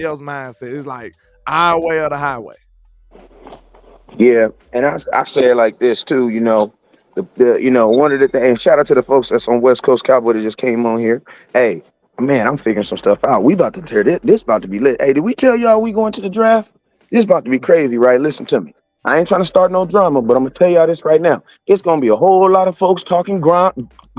else mindset. It's like our way or the highway. Yeah, and I say it like this too. One of the things. And shout out to the folks that's on West Coast Cowboy that just came on here. Hey, man, I'm figuring some stuff out. We about to tear this. This about to be lit. Hey, did we tell y'all we going to the draft? This about to be crazy, right? Listen to me. I ain't trying to start no drama, but I'm gonna tell y'all this right now. It's gonna be a whole lot of folks talking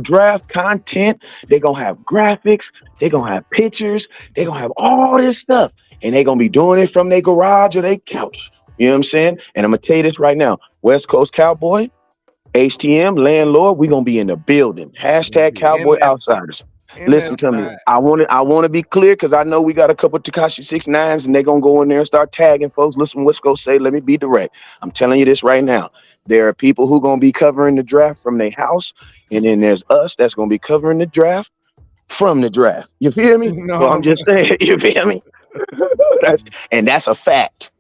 draft content. They're gonna have graphics. They're gonna have pictures. They're gonna have all this stuff, and they're gonna be doing it from their garage or their couch. You know what I'm saying? And I'm gonna tell you this right now. West Coast Cowboy, HTM, landlord, we're gonna be in the building. We'll Hashtag be Cowboy Outsiders. in Listen that to me. thing. I wanna be clear because I know we got a couple of Takashi 6 9s and they're gonna go in there and start tagging folks. Listen, what's gonna say? Let me be direct. I'm telling you this right now. There are people who gonna be covering the draft from their house, and then there's us that's gonna be covering the draft from the draft. You feel me? You know So what I'm I'm just saying? saying, you feel me? That's a fact.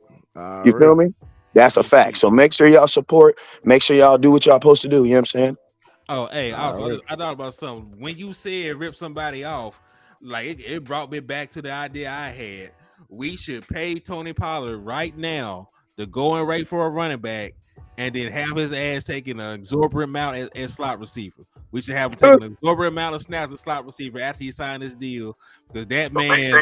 You feel Already. me? That's a fact. So make sure y'all support. Make sure y'all do what y'all supposed to do. You know what I'm saying? Oh, hey, also, Already. I thought about something. When you said rip somebody off, like it brought me back to the idea I had. We should pay Tony Pollard right now the going rate for a running back, and then have his ass taking an exorbitant amount as slot receiver. We should have him taking an exorbitant amount of snaps as slot receiver after he signed this deal, because that man,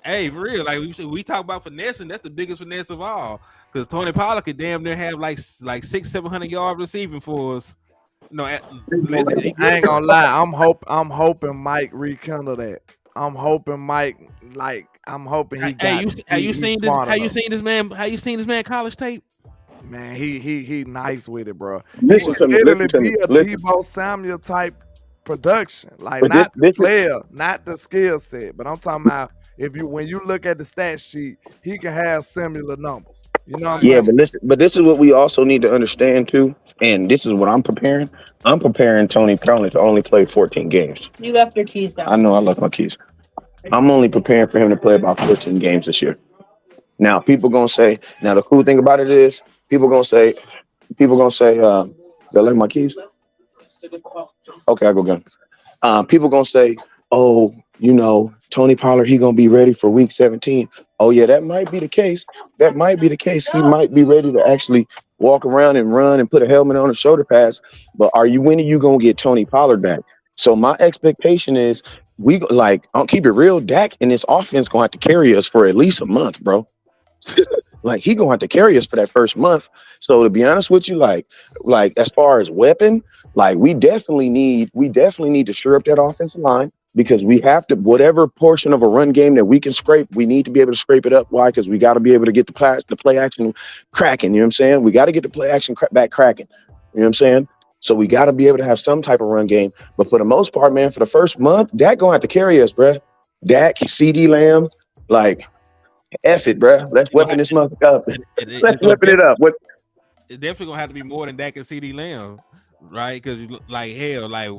hey, for real, like we talk about finessing. That's the biggest finesse of all. Because Tony Pollard could damn near have like 600-700 yard receiving for us. No, listen, he I good ain't enough. gonna lie. I'm hoping Mike rekindle that. I'm hoping Mike I'm hoping Hey, he's smart How you enough. seen this man? How you seen this man college tape? Man, he nice with it, bro. He Listen can to me. literally Listen to me. be a Listen. Debo Samuel type production. Like But not the this is player, not the skill set, but I'm talking about if you when you look at the stat sheet, he can have similar numbers. You know what I'm Right. yeah, saying? but this is what we also need to understand too. And this is what I'm preparing. I'm preparing Tony Pollard to only play 14 games. You left your keys down. I know I left my keys. I'm only preparing for him to play about 14 games this year. Now, people gonna say. Now, the cool thing about it is, people gonna say, "Did I leave my keys?" Okay, I go get 'em. People gonna say, "Oh, Tony Pollard, he gonna be ready for Week 17." Oh yeah, that might be the case. That might be the case. He might be ready to actually walk around and run and put a helmet on a shoulder pads. But when are you gonna get Tony Pollard back? So my expectation is I'll keep it real. Dak and this offense gonna have to carry us for at least a month, bro. Like he gonna have to carry us for that first month. So to be honest with you, like as far as weapon, like we definitely need to shore up that offensive line because we have to whatever portion of a run game that we can scrape, we need to be able to scrape it up. Why? Because we got to be able to get the play action cracking. You know what I'm saying? We got to get the play action back cracking. You know what I'm saying? So we got to be able to have some type of run game. But for the most part, man, for the first month, Dak gonna have to carry us, bruh. Dak, CD Lamb, like F it, bruh. Let's You know, weapon this motherfucker up. Let's it's gonna weapon it up. What? it's definitely gonna have to be more than Dak and CD Lamb, right? Because like hell, like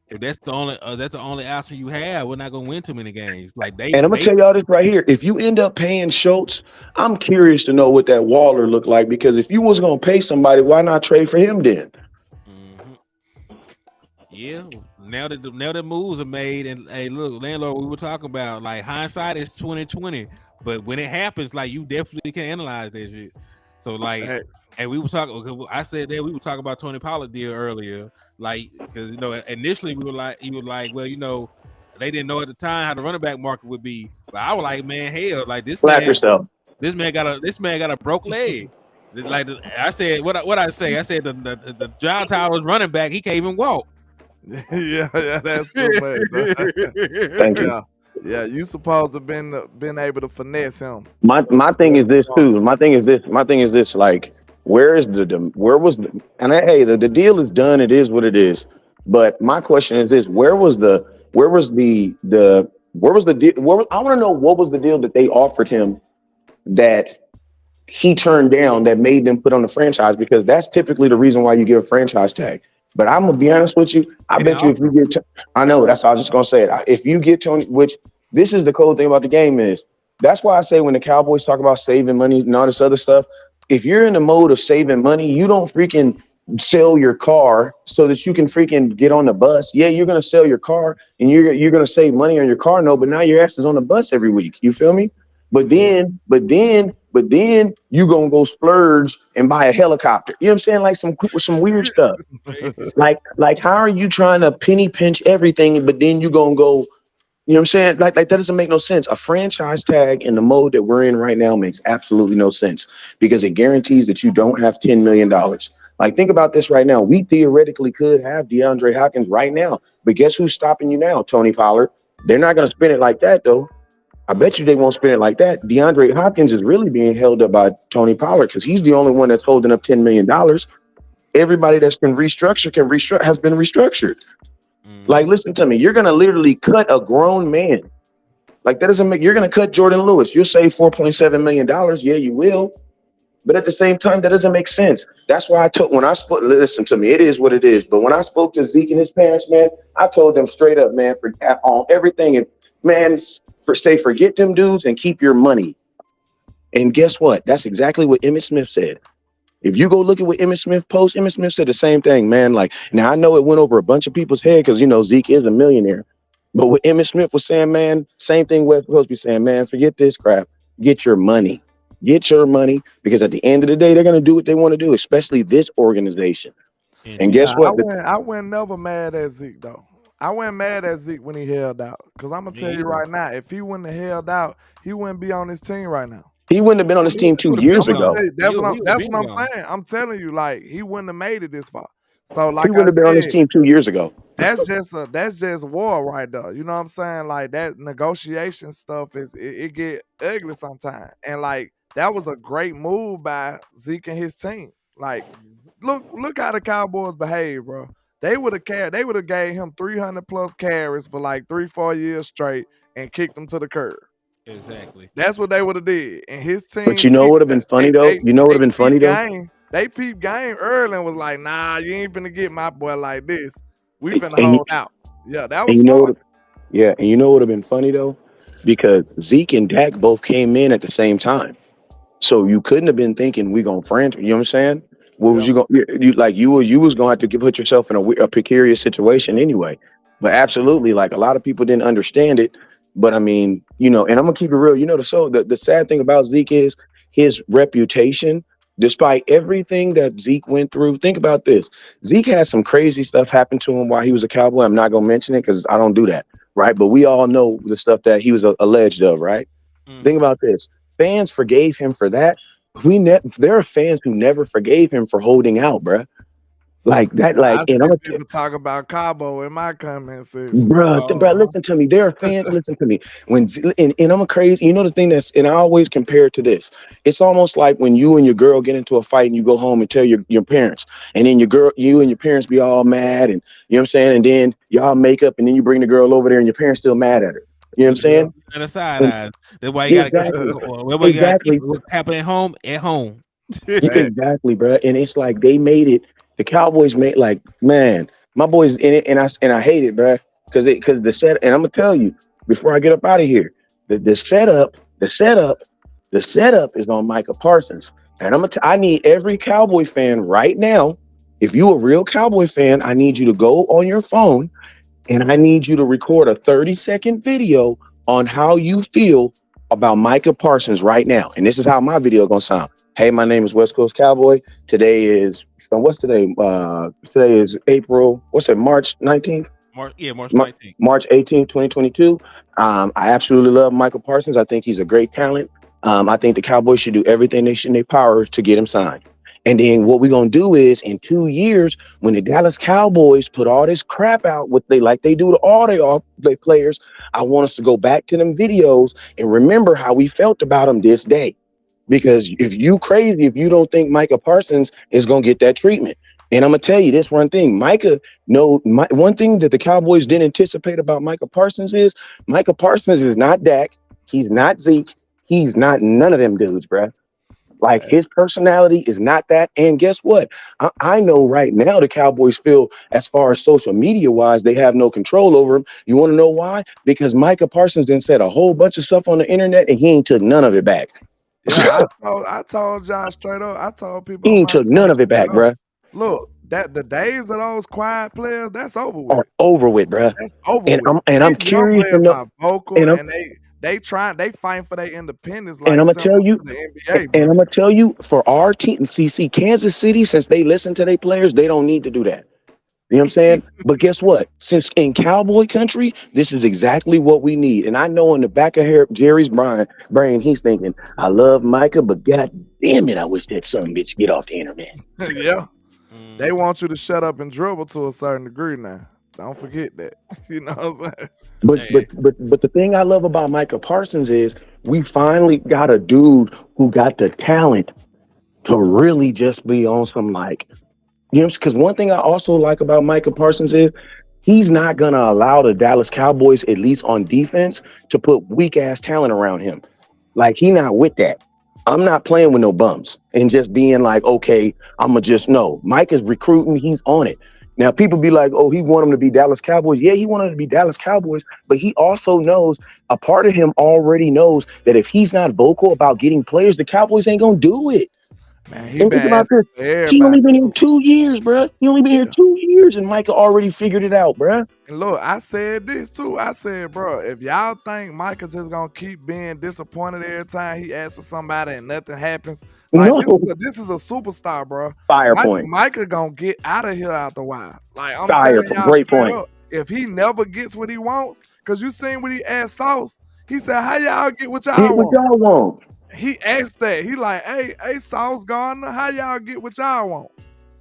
if that's the only option you have, we're not gonna win too many games. Like And I'm gonna tell y'all this right here. If you end up paying Schultz, I'm curious to know what that Waller looked like because if you was gonna pay somebody, why not trade for him then? hmm yeah. Now that moves are made, and hey, look, landlord, we were talking about like hindsight is 2020, but when it happens, like you definitely can analyze that shit. So like, Facts. and we were talking. I said that we were talking about Tony Pollard deal earlier, like because initially we were like, he was like, well, they didn't know at the time how the running back market would be, but I was like, man, hell, like Slap yourself. this man got a broke leg. Like I said, what I say? I said the John Towers running back, he can't even walk. Yeah, that's too much. Thank you. Yeah. Yeah, you supposed to been able to finesse him My to thing where is he this going. too. My thing is this. Like, where was the and hey, the deal is done. It is what it is. But my question is this: where was the deal? I want to know what was the deal that they offered him that he turned down that made them put on the franchise because that's typically the reason why you give a franchise tag. But I'm gonna be honest with you. I They didn't bet you if offer you him. get, I know that's how I was just gonna say it. If you get Tony, which this is the cool thing about the game is that's why I say when the Cowboys talk about saving money and all this other stuff, if you're in the mode of saving money, you don't freaking sell your car so that you can freaking get on the bus. Yeah, you're gonna sell your car and you're gonna save money on your car. No, but now your ass is on the bus every week. You feel me? Yeah. But then you gonna go splurge and buy a helicopter. You know what I'm saying? Like some weird stuff. Like how are you trying to penny pinch everything, but then you gonna go, you know what I'm saying? Like that doesn't make no sense. A franchise tag in the mode that we're in right now makes absolutely no sense because it guarantees that you don't have $10 million. Like think about this right now. We theoretically could have DeAndre Hopkins right now, but guess who's stopping you now? Tony Pollard. They're not gonna spend it like that though. I bet you they won't spend it like that. DeAndre Hopkins is really being held up by Tony Pollard because he's the only one that's holding up $10 million. Everybody that's been restructured has been restructured. Like, listen to me. You're gonna literally cut a grown man. Like that doesn't make. You're gonna cut Jordan Lewis. You'll save $4.7 million. Yeah, you will. But at the same time, that doesn't make sense. That's why I told when I spoke. Listen to me. It is what it is. But when I spoke to Zeke and his parents, man, I told them straight up, man, for on everything, and man, forget them dudes and keep your money. And guess what? That's exactly what Emmitt Smith said. If you go look at what Emmitt Smith posts, Emmitt Smith said the same thing, man. Like, now I know it went over a bunch of people's head because, Zeke is a millionaire. But what Emmitt Smith was saying, man, same thing Wes supposed to be saying, man, forget this crap. Get your money. Get your money because at the end of the day, they're going to do what they want to do, especially this organization. And guess what? I went never mad at Zeke, though. I went mad at Zeke when he held out. Because I'm going to tell you right now, if he wouldn't have held out, he wouldn't be on this team right now. He wouldn't have been on this team 2 years ago. That's what I'm saying. I'm telling you, like, he wouldn't have made it this far. So, like, he wouldn't have been on this team 2 years ago. That's just war right there. You know what I'm saying? Like that negotiation stuff it get ugly sometimes. And like that was a great move by Zeke and his team. Like, look how the Cowboys behave, bro. They would have gave him 300 plus carries for like 3-4 years straight and kicked him to the curb. Exactly. That's what they would have did. And his team. But you know what would have been funny though? They peeped game early and was like, nah, you ain't finna get my boy like this. We finna hold out. Yeah, that was smart. And you know what would have been funny though? Because Zeke and Dak both came in at the same time. So you couldn't have been thinking we gonna franchise. You know what I'm saying? What was you going? You was gonna have to put yourself in a precarious situation anyway. But absolutely, like a lot of people didn't understand it. But I mean, and I'm gonna keep it real. The sad thing about Zeke is his reputation. Despite everything that Zeke went through, think about this. Zeke had some crazy stuff happen to him while he was a Cowboy. I'm not gonna mention it because I don't do that, right? But we all know the stuff that he was alleged of, right? Think about this. Fans forgave him for that. There are fans who never forgave him for holding out, bruh. Like that, and I'm people talk about Cabo in my comment section, bro. Listen to me. There are fans. Listen to me. And I'm a crazy. The thing and I always compare it to this. It's almost like when you and your girl get into a fight and you go home and tell your parents, and then you and your parents be all mad, and you know what I'm saying, and then y'all make up, and then you bring the girl over there, and your parents still mad at her. You know what I'm saying? And the side eyes. That's why you gotta keep what's happening at home. Exactly, bro. And it's like they made it. The Cowboys made man, my boys in it, and I hate it, bro, because the set. And I'm gonna tell you before I get up out of here, the setup is on Micah Parsons, and I need every Cowboy fan right now. If you a real Cowboy fan, I need you to go on your phone, and I need you to record a 30-second video on how you feel about Micah Parsons right now. And this is how my video gonna sound. Hey, my name is West Coast Cowboy. Today is what's today? Today is April. What's it? March 19th. March 19th. March 18th, 2022. I absolutely love Michael Parsons. I think he's a great talent. I think the Cowboys should do everything they should in their power to get him signed. And then what we're gonna do is in 2 years, when the Dallas Cowboys put all this crap out, they do to all their players, I want us to go back to them videos and remember how we felt about them this day. Because if you don't think Micah Parsons is going to get that treatment. And I'm going to tell you this one thing. One thing that the Cowboys didn't anticipate about Micah Parsons is Micah Parsons is not Dak. He's not Zeke. He's not none of them dudes, bro. Like his personality is not that. And guess what? I know right now the Cowboys feel as far as social media wise, they have no control over him. You want to know why? Because Micah Parsons then said a whole bunch of stuff on the internet and he ain't took none of it back. Yeah, I told Josh straight up. I told people he ain't took none of it back, bro. Look, that the days of those quiet players, that's over are with. over with, bruh. That's over And with. I'm These young curious to players know, are vocal and and they fighting for their independence I'm like gonna similar tell you, to the NBA, and bro. I'm gonna tell you, for our team, see, Kansas City, since they listen to their players, they don't need to do that. You know what I'm saying? But guess what? Since in Cowboy country, this is exactly what we need. And I know in the back of Jerry's brain, he's thinking, I love Micah, but god damn it, I wish that son bitch get off the internet. Yeah. They Mhm. want you to shut up and dribble to a certain degree now. Don't forget that. You know what I'm saying? But but Hey, but but the thing I love about Micah Parsons is we finally got a dude who got the talent to really just be on some like, you know, because one thing I also like about Micah Parsons is he's not gonna allow the Dallas Cowboys, at least on defense, to put weak ass talent around him. Like he not with that. I'm not playing with no bums and just being like, okay, I'm gonna just no. Mike is recruiting. He's on it. Now people be like, oh, he want him to be Dallas Cowboys. Yeah, he wanted to be Dallas Cowboys, but he also knows a part of him already knows that if he's not vocal about getting players, the Cowboys ain't gonna do it. Man, he mhm. And been think about asking this. for He only everybody been here too. 2 years, bruh. He only been here Yeah. 2 years, and Micah already figured it out, bruh. And look, I said this too. I said, bro, if y'all think Micah just gonna keep being disappointed every time he asks for somebody and nothing happens, like No, this is a superstar, bro. fire Micah, point. Micah gonna get out of here after a while. Like I'm Fire telling point. y'all Great straight point. up, if he never gets what he wants, cause you seen what he asked Sauce, he said, "How y'all get what Get y'all what want?" y'all want. He asked that. He like, hey, Sauce Gardner, how y'all get what y'all want?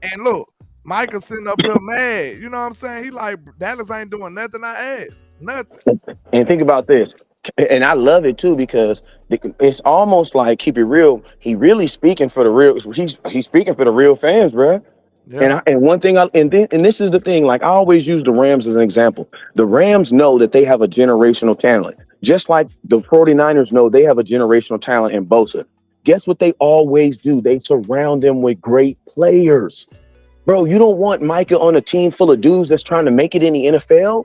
And look, Micah sitting up here mad. You know what I'm saying? He like, Dallas ain't doing nothing I asked. Nothing. And think about this. And I love it too because it's almost like keep it real. He really speaking for the real. He's speaking for the real fans, bro. Yeah. And one thing and this is the thing. Like I always use the Rams as an example. The Rams know that they have a generational talent, just like the 49ers know they have a generational talent in Bosa. Guess what they always do? They surround them with great players. Bro, you don't want Micah on a team full of dudes that's trying to make it in the NFL.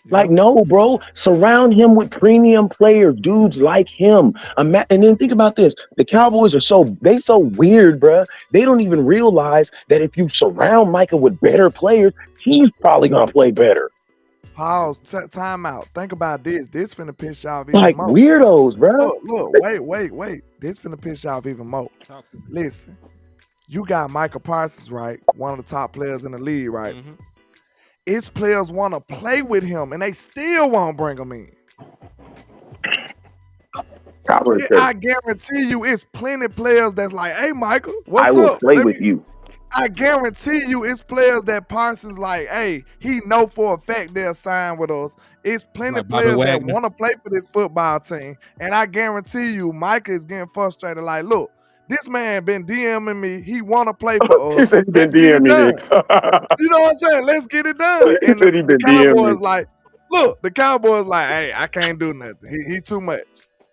Like, Yeah. no, bro. Surround him with premium players, dudes like him. And then think about this: the Cowboys are so weird, bro. They don't even realize that if you surround Micah with better players, he's probably gonna play better. Pause. Time out. Think about this. This finna piss you off even Like more. weirdos, bro. Look. Wait. This finna piss you off even more. Talk to me. Listen, you got Micah Parsons, right? One of the top players in the league, right? Mhm. His players want to play with him, and they still won't bring him in. Cowboys Yeah, crazy. I guarantee you, it's plenty players that's like, "Hey, Michael, I what's will up? play with you. I guarantee you, it's players that Parsons like, "Hey, he know for a fact they'll sign with us." It's plenty Like Bobby players that Wagner. want to play for this football team, and I guarantee you, Micah is getting frustrated. Like, look, this man been DMing me. He want to play for He us. said he been Let's get DM it me, done. nigga. You know what I'm saying? Let's get it done. He And the, said he the been DM me. Cowboys like, look, the Cowboys like, hey, I can't do nothing. He too much.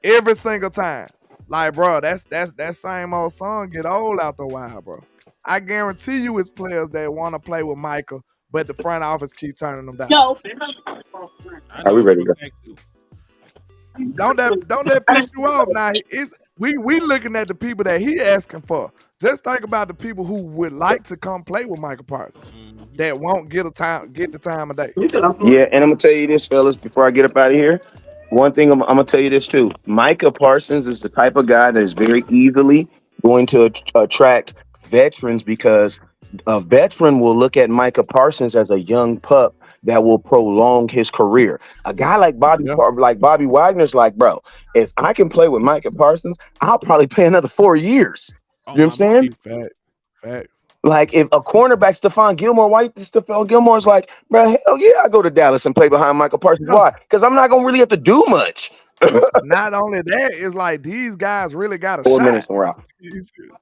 Every single time. Like, bro, that same old song get old after a while, bro. I guarantee you it's players that want to play with Michael, but the front office keep turning them down. No. I Are we know it ready for to a fact too. Don't that piss you off? Now it's we looking at the people that he asking for. Just think about the people who would like to come play with Michael Parsons Mhm. that won't get the time of day. Yeah, and I'm gonna tell you this, fellas, before I get up out of here. One thing I'm gonna tell you this too. Micah Parsons is the type of guy that is very easily going to attract veterans because a veteran will look at Micah Parsons as a young pup that will prolong his career. A guy like Yeah. Bobby Wagner's like, bro, if I can play with Micah Parsons, I'll probably play another 4 years. Oh You know what my I'm mom. saying? Facts. Like if a cornerback, Stephon Gilmore's like, bro, hell yeah, I go to Dallas and play behind Michael Parsons. Yeah. Why? Because I'm not gonna really have to do much. Not only that, it's like these guys really got a 4 minutes shot. and we're out.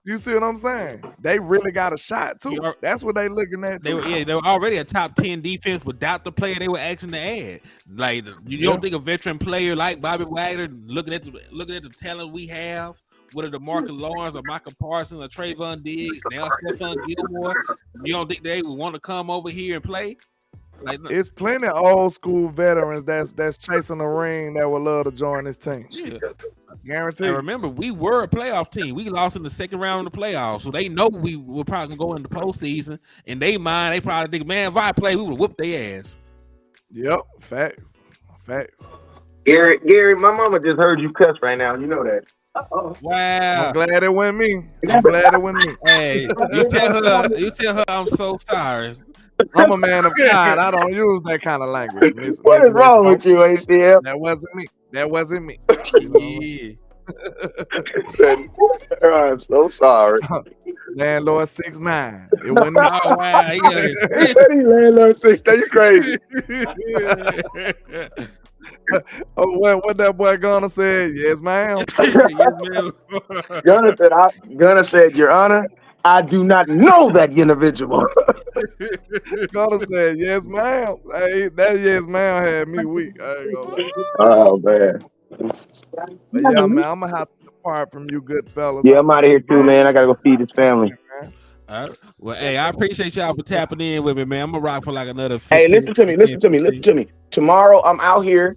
You see what I'm saying? They really got a shot You too. are, That's what they looking at they too. were they were already a top 10 defense without the player they were asking to add. Like you Yeah. don't think a veteran player like Bobby Wagner looking at the talent we have, whether the Marcus Lawrence or Michael Parsons or Trayvon Diggs, now Stephon Gilmore, you don't think they would want to come over here and play? Like no, It's plenty old school veterans that's chasing the ring that would love to join this team. yeah. Guaranteed. And remember, we were a playoff team. We lost in the second round of the playoffs, so they know we were probably gonna go in the postseason. In their mind, they probably think, man, if I play, we would whoop their ass. Yep, facts. Gary, my mama just heard you cuss right now. You know that. Uh-oh. Wow. I'm glad it went me. Hey, you tell her I'm so sorry. I'm a man of God. I don't use that kind of language. What is wrong with you, ACL? That wasn't me. Yeah. I'm so sorry. Landlord 6'9". It wasn't me. Oh wow, Landlord 6'9". You crazy? Oh, what that boy Gunner said? Yes, ma'am. Gunner said, Your Honor, I do not know that individual. Gunner said, yes, ma'am. Hey, that yes, ma'am had me weak. I ain't gonna lie. Oh man. But yeah, man, I'm gonna have to depart from you good fellas. Yeah, I'm out of here too, man. I gotta go feed this family. All right. Well, hey, I appreciate y'all for tapping in with me, man. I'm gonna rock for like another 15, Hey, listen to me. Tomorrow I'm out here.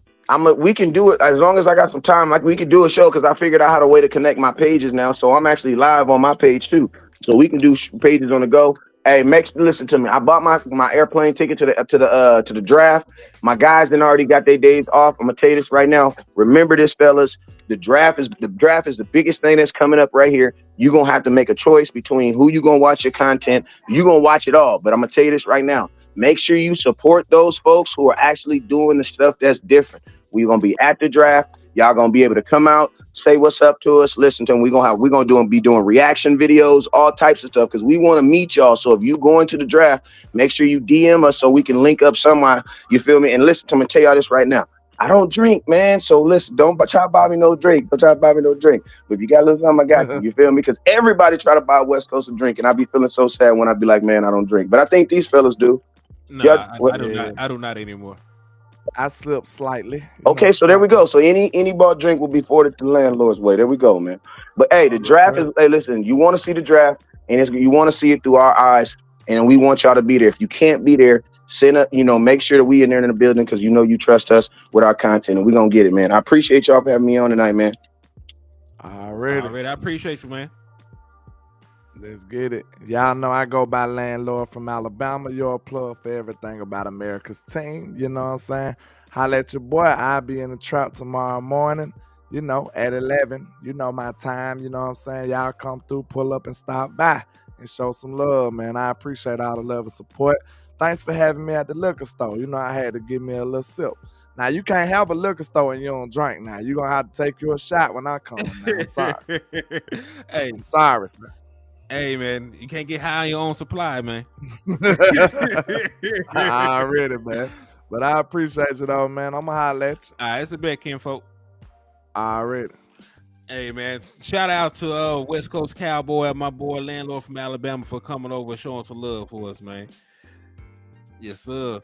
We can do it as long as I got some time. Like we can do a show because I figured out how to way to connect my pages now. So I'm actually live on my page too. So we can do pages on the go. Hey, listen to me. I bought my airplane ticket to the draft. My guys then already got their days off. I'm gonna tell you this right now. Remember this, fellas. The draft is the biggest thing that's coming up right here. You're gonna have to make a choice between who you're gonna watch your content. You're gonna watch it all, but I'm gonna tell you this right now. Make sure you support those folks who are actually doing the stuff that's different. We're gonna be at the draft. Y'all gonna be able to come out, say what's up to us, listen to them. We're gonna be doing reaction videos, all types of stuff, because we want to meet y'all. So if you go into the draft, make sure you DM us so we can link up somehow. You feel me? And listen to me, tell y'all this right now. I don't drink, man. So listen, don't try to buy me no drink. Don't try to buy me no drink. But if you got a little something, I got you. You feel me? Because everybody try to buy West Coast a drink, and I be feeling so sad when I be like, man, I don't drink. But I think these fellas do. No, I do not anymore. I slipped slightly. Okay, so there we go. So any bought drink will be forwarded to the landlord's way. There we go, man. But hey, the draft is. Hey, listen, you want to see the draft, and you want to see it through our eyes, and we want y'all to be there. If you can't be there, make sure that we in there in the building because you trust us with our content, and we're gonna get it, man. I appreciate y'all for having me on tonight, man. Already. I appreciate you, man. Let's get it. Y'all know I go by Landlord from Alabama. You're a plug for everything about America's team. You know what I'm saying? Holla at your boy. I'll be in the trap tomorrow morning, at 11. You know my time. You know what I'm saying? Y'all come through, pull up, and stop by and show some love, man. I appreciate all the love and support. Thanks for having me at the liquor store. I had to give me a little sip. Now, you can't have a liquor store and you don't drink now. You're going to have to take you a shot when I come. Now. I'm sorry. Hey, I'm sorry, sir. Hey, man, you can't get high on your own supply, man. Already, man. But I appreciate you, though, man. I'm going to holler at you. All right, it's a bet, kinfolk. Already. Hey, man, shout out to West Coast Cowboy, my boy Landlord from Alabama, for coming over and showing some love for us, man. Yes, sir.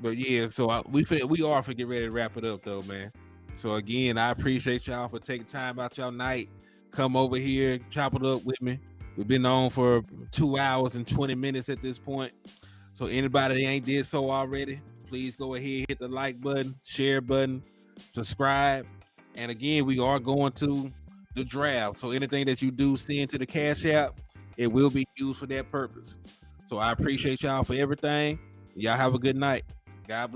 But yeah, so we are for get ready to wrap it up, though, man. So again, I appreciate y'all for taking time out y'all night. Come over here, chop it up with me. We've been on for 2 hours and 20 minutes at this point. So anybody that ain't did so already, please go ahead, hit the like button, share button, subscribe. And again, we are going to the draft. So anything that you do send to the Cash App, it will be used for that purpose. So I appreciate y'all for everything. Y'all have a good night. God bless.